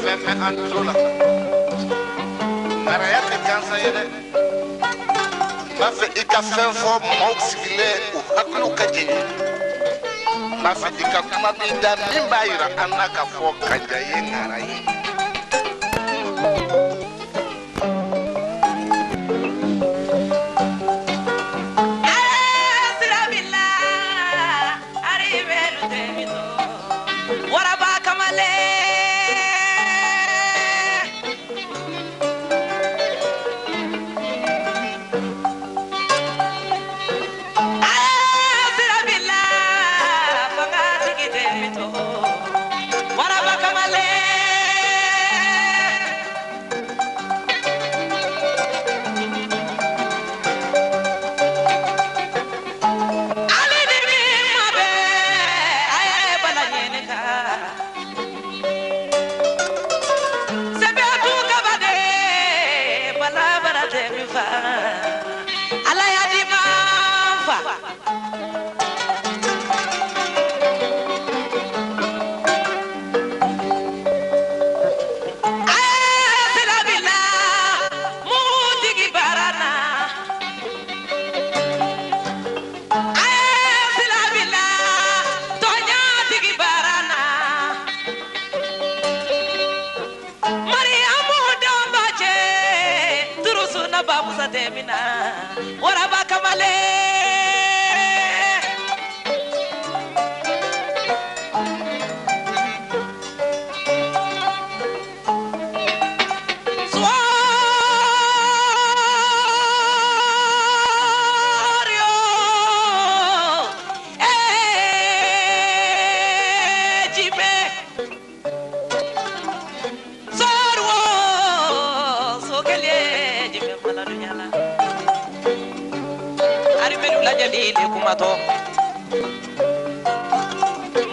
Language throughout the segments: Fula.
femme antrola maraya ke kansa yele ma fe ikafen fo moxile o haklu kaje ma fe ikakuma bida mimba ira anaka fo kaje ngaraye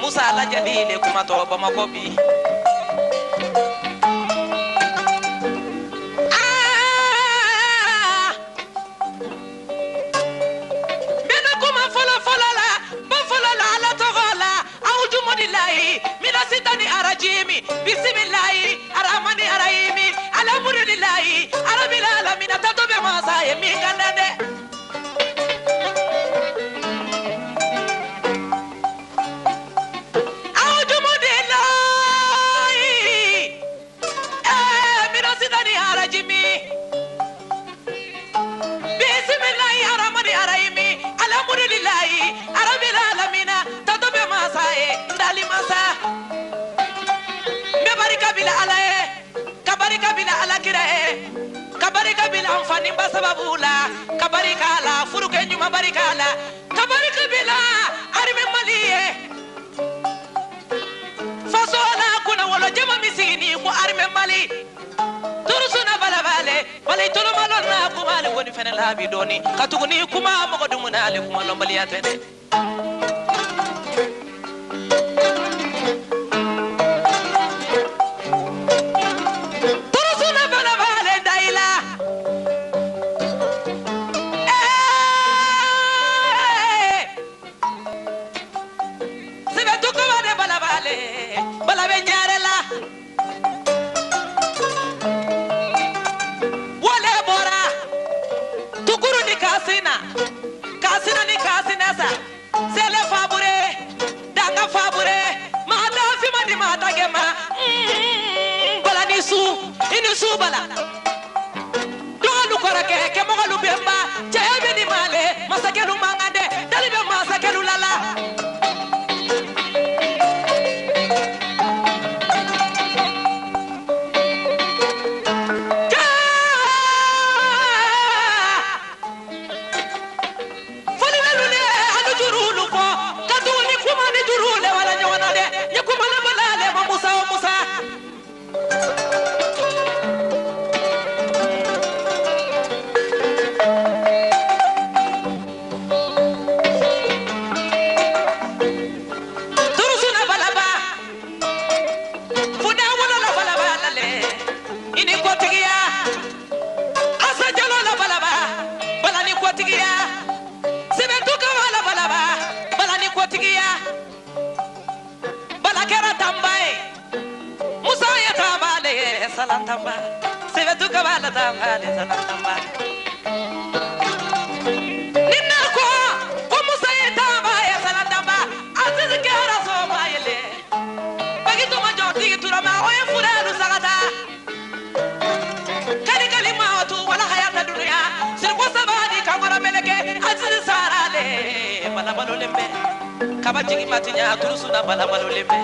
Musa la jalile kumato bamakobi bena kuma fola la ala togola aujumodillahi mina sitani arajimi bismillahi arhamani arahimi alhamdulillahi arabil alamin tatobe masa yemi kandade kabarika bila amfani basababula kabarika la furuke nyuma barika la kabarika bila arime maliye fasola kuna wala jama misini ko arime mali turusuna balabale balay tolo malona ko male woni fene labi doni katuguni kuma mo dumuna le kuma lombaliyate de kasina ni kasina sa sele fabure danga fabure mata fima di mata gema bala ni su ini su bala dolu korake ke mo lu bemba chebe ni male masakelu mangande dalibe masakelu lala Musa ya taba salantamba sebe tu kabala tamba de salantamba ninna ko musa tamba ya salantamba aziz kara so maile bagi to ma joti turama o e furaru sagata kali kali ma tu wala hayata dunya sir ko sabadi kamara meleke aziz sarale bala balolembe kaba jigi matinya turusuna bala balolembe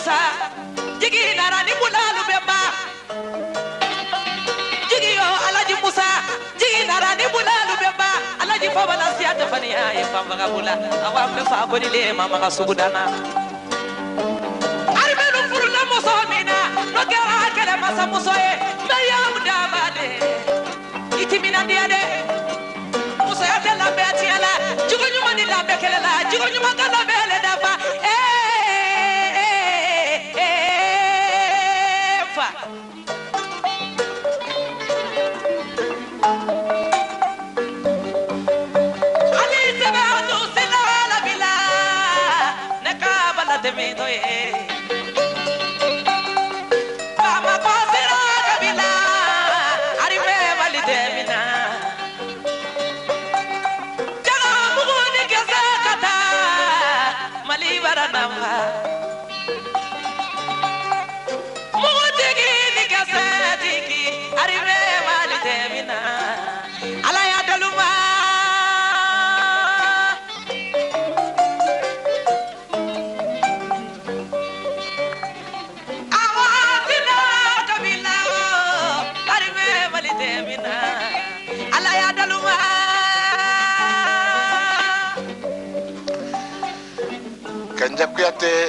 Musa jigi narani bulalu bemba jigi yo alaji Musa jigi narani bulalu bemba alaji fabala siyata faniya e famba bula awa me fa boni le mama ka subudana armenu furula muso mina no kera kele masa muso e me ya mudabade itimina diade muso ya tela betiala jugo nyuma ni lambe kele la jugo nyuma kala bele dafa Kanja Kuyate